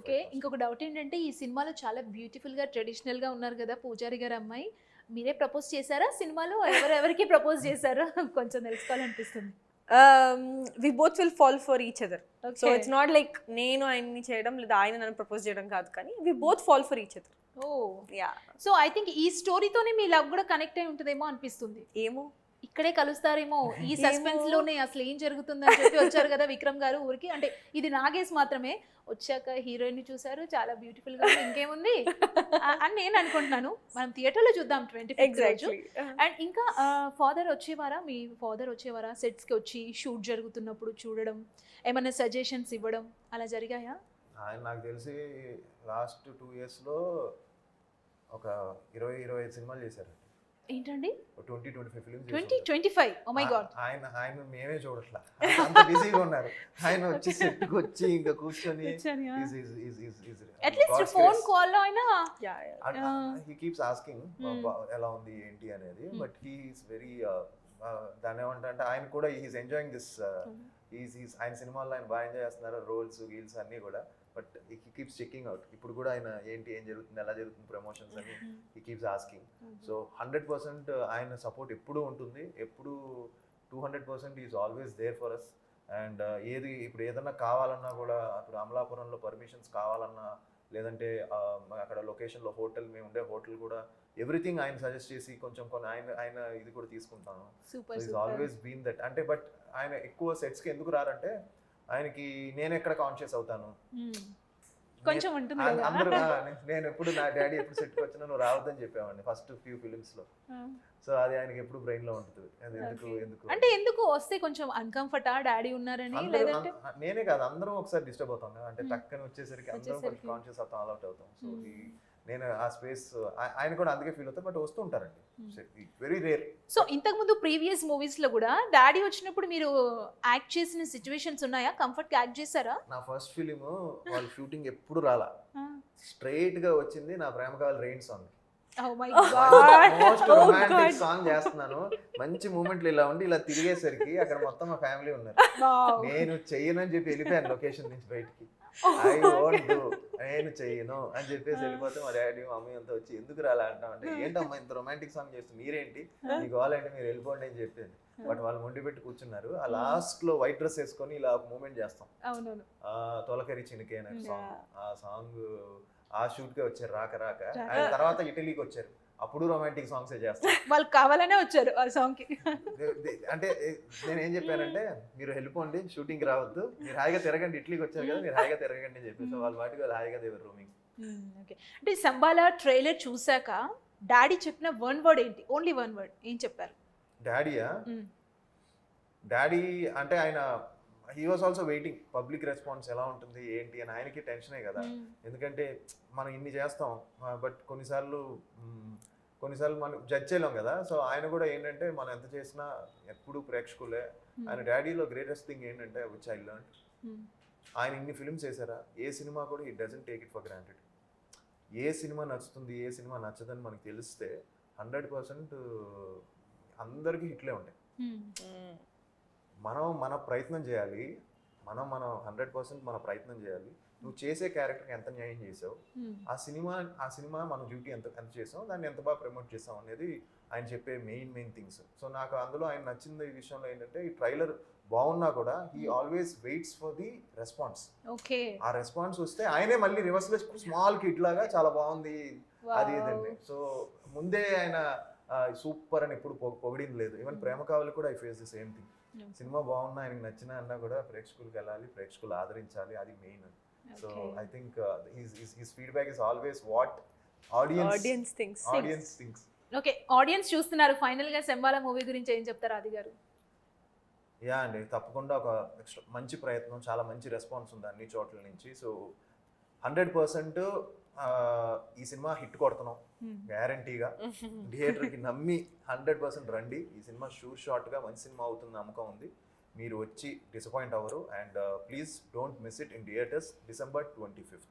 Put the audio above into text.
Okay. ఇంకొక doubt ఏంటంటే ఈ సినిమాలో చాలా బ్యూటిఫుల్‌గా ట్రెడిషనల్‌గా ఉన్నారు గదా! పూజారి గారి అమ్మాయి. మీరే ప్రపోజ్ చేసారా సినిమాలో? ఎవరెవరికి ప్రపోజ్ చేసారో కొంచెం తెలుసుకోవాలనిపిస్తుంది. We both will fall for each other. So okay. It's not like నేను ఆయన్ని చేయడం లేదా ఆయన నన్ను ప్రపోజ్ చేయడం కాదు, కానీ we both fall for each other. Oh! Yeah. So I think ఈ స్టోరీతోనే మీ లవ్ గూడా కనెక్ట్ అయి ఉంటదేమో అనిపిస్తుంది. ఏమో. ఇక్కడే కలుస్తారేమో ఈ సస్పెన్స్ లోనే అసలు ఏం జరుగుతుందని చెప్పి వచ్చారు కదా విక్రమ్ గారు ఊరికి. అంటే ఇది నా గెస్ మాత్రమే. వచ్చాక హీరోయిన్ ని చూసారు, చాలా బ్యూటిఫుల్ గా ఉంది, ఇంకేముంది అని నేను అనుకుంటున్నాను. మనం థియేటర్ లో చూద్దాం 25th రోజు. ఎగ్జాక్ట్లీ. అండ్ ఇంకా ఫాదర్ వచ్చేవారా, మీ ఫాదర్ వచ్చేవారా సెట్స్ కి వచ్చి షూట్ జరుగుతున్నప్పుడు చూడడం, ఏమైనా సజెషన్స్ ఇవ్వడం అలా జరిగాయా? ఆయన నాకు తెలిసి లాస్ట్ 2 yearsలో ఒక 20-25 సినిమాలు చేశారు. ఏంటండి 20-25 ఫిల్మ్స్ 2025? Oh my God. ఆయన మేమే చూడట్లా, అంత బిజీగా ఉన్నారు. ఆయన వచ్చి సెట్కి వచ్చి ఇంకా కూర్చొని అట్లీస్ట్ ఫోన్ కాల్ లో అయినా హీ కీప్స్ ఆస్కింగ్ ఎలా ఉంది ఏంటి అనేది. బట్ హీఈస్ వెరీ దాని ఏమంటే ఆయన కూడా హీఈస్ ఎంజాయింగ్ దిస్. ఆయన సినిమాల్లో ఆయన బాగా ఎంజాయ్ చేస్తున్నారు, రోల్స్ గీల్స్ అన్నీ కూడా. But he keeps checking out. ఇప్పుడు కూడా ఆయన ఏంటి, ఏం జరుగుతుంది, ఎలా జరుగుతుంది ప్రమోషన్స్ అని హీ కీప్స్ ఆస్కింగ్. సో 100% ఆయన సపోర్ట్ ఎప్పుడూ ఉంటుంది, ఎప్పుడు 200% is always there for us. And ఏది ఇప్పుడు ఏదన్నా కావాలన్నా కూడా, ఇప్పుడు అమలాపురంలో పర్మిషన్స్ కావాలన్నా, లేదంటే అక్కడ లొకేషన్లో హోటల్, మేము ఉండే హోటల్ కూడా ఎవ్రీథింగ్ ఆయన సజెస్ట్ చేసి కొంచెం కొన్ని ఆయన ఇది కూడా తీసుకుంటాను. Is always been that. అంటే బట్ ఆయన ఎక్కువ సెట్స్కి ఎందుకు రారంటే ఆయనకి నేను ఎక్కడ కాన్షియస్ అవుతాను కొంచెం ఉంటుంది. అందరూ నేను ఎప్పుడు నా డాడీ ఎప్పుడు సెట్కి వచ్చినా నువ్వు రావద్దని చెప్పేవాడిని ఫస్ట్ ఫ్యూ ఫిలిమ్స్లో. సో అది ఆయనకి ఎప్పుడు బ్రెయిన్ లో ఉంటుంది. అది ఎందుకు అంటే ఎందుకు వస్తే కొంచెం అన్కంఫర్టా డాడీ ఉన్నారని, లేదంటే నేనే కాదు అందరం ఒకసారి డిస్టర్బ్ అవుతాం కదా. అంటే టక్కని వచ్చేసరికి అందరం కొంచెం కాన్షియస్ అవుతాం, అలౌట్ అవుతాం. సో నేను ఆ స్పేస్ ఆయన కూడా అందుకే ఫీల్ అవుతారు. బట్ వస్తూ ఉంటారండి, వెరీ రేర్. సో ఇంతకు ముందు ప్రీవియస్ మూవీస్ లో కూడా డాడీ వచ్చినప్పుడు మీరు యాక్ట్ చేసిన సిచ్యువేషన్స్ ఉన్నాయా? కంఫర్ట్ గా యాక్ట్ చేశారా? నా ఫస్ట్ ఫిలిం వాళ్ళ షూటింగ్ ఎప్పుడు రాలా, స్ట్రైట్ గా వచ్చింది నా ప్రేమ కావాలి rain song. Most romantic song చేస్తున్నాను, మంచి మూమెంట్లు ఇలా ఉండి ఇలా తిరిగేసరికి అక్కడ మొత్తం మా ఫ్యామిలీ ఉన్నారు. నేను చెయ్యనని చెప్పి వెళ్ళిపోయాను లొకేషన్ నుంచి బయటికి. ఐ వోంట్ డూ, నేను చెయ్యను అని చెప్పేసి వెళ్ళిపోతే మా డాడీ మమ్మీ అంతా వచ్చి ఎందుకు రాలా అంటాం అంటే, ఏంటమ్మా ఇంత రొమాంటిక్ సాంగ్ చేస్తుంది మీరేంటి, మీకు కావాలంటే మీరు వెళ్ళిపోండి అని చెప్పేది. బట్ వాళ్ళు మొండి పెట్టి కూర్చున్నారు. ఆ లాస్ట్ లో వైట్ డ్రెస్ వేసుకొని ఇలా మూమెంట్ చేస్తాం, తొలకరి చినికే అనే సాంగ్. ఆ సాంగ్ ఆ షూట్ కే వచ్చారు రాక ఆయన తర్వాత ఇటలీకి వచ్చారు, అప్పుడు రొమాంటిక్ సాంగ్స్ చేస్తాం. వాళ్ళు కావాలనే వచ్చారు ఆ సాంగ్ కి. అంటే నేను ఏం చెప్పానంటే, మీరు వెళ్ళిపోండి షూటింగ్ కి రావద్దు, మీరు హాయిగా తిరగండి, ఇటలీకి వచ్చారు కదా మీరు హాయిగా తిరగండి అని చెప్పేసి వాళ్ళ వాటికి వాళ్ళు హాయిగా దేవర్ రూమింగ్. అంటే సంబాలా ట్రైలర్ చూసాక డాడీ చెప్పిన వన్ వర్డ్ ఏంటి? ఓన్లీ వన్ వర్డ్ ఏం చెప్పారు? డాడీయా? డాడీ అంటే ఆయన he was also waiting public response ఎలా ఉంటుంది ఏంటి అని. ఆయనకి టెన్షనే కదా, ఎందుకంటే మనం ఇన్ని చేస్తాం బట్ కొన్నిసార్లు మనం జడ్జ్ చేయలేం కదా. సో ఆయన కూడా ఏంటంటే మనం ఎంత చేసినా ఎప్పుడు ప్రేక్షకులే. ఆయన డాడీలో గ్రేటెస్ట్ థింగ్ ఏంటంటే విచ్ ఐ లెర్న్, ఆయన ఇన్ని ఫిల్మ్స్ చేశారా, ఏ సినిమా కూడా ఈ doesn't take it for granted. A cinema నచ్చుతుంది ఏ సినిమా నచ్చదని మనకు తెలిస్తే 100% అందరికీ హిట్లే ఉంటాయి. మనం మన ప్రయత్నం చేయాలి, మనం 100% మన ప్రయత్నం చేయాలి. నువ్వు చేసే క్యారెక్టర్కి ఎంత న్యాయం చేసావు, ఆ సినిమా మన డ్యూటీ ఎంత చేసావు, దాన్ని ఎంత బాగా ప్రమోట్ చేసావు అనేది ఆయన చెప్పే మెయిన్ థింగ్స్. సో నాకు అందులో ఆయన నచ్చింది ఈ విషయంలో ఏంటంటే, ఈ ట్రైలర్ బాగున్నా కూడా he always weights for the response. ఆ రెస్పాన్స్ వస్తే ఆయనే మళ్ళీ రివర్స్ లో స్మాల్ కిడ్ లాగా చాలా బాగుంది అది ఇదండి. సో ముందే ఆయన సూపర్ అని ఎప్పుడు పొగిడింది లేదు. ఈవెన్ ప్రేమ కావాలి కూడా I face the same thing. Cinema బాగున్నా ఆయనకు నచ్చినా అన్నా కూడా ప్రేక్షకులకు వెళ్ళాలి, ప్రేక్షకులు ఆదరించాలి, అది main. So I think his feedback is always what audience thinks. Okay, audience చూస్తున్నారు. ఫైనల్ గా సంబాలా మూవీ గురించి ఏం చెప్తారు ఆది గారు? యా అండి, తప్పకుండా ఒక మంచి ప్రయత్నం, చాలా మంచి రెస్పాన్స్ ఉంది అన్ని చోట్ల నుంచి. సో 100% ఈ సినిమా హిట్ కొడుతున్నాం గ్యారంటీగా. థియేటర్కి నమ్మి 100% రండి. ఈ సినిమా షూర్ షార్ట్గా మంచి సినిమా అవుతుంది నమ్మకం ఉంది. మీరు వచ్చి డిసప్పాయింట్ అవ్వరు. And please don't miss it in theatres December 25th.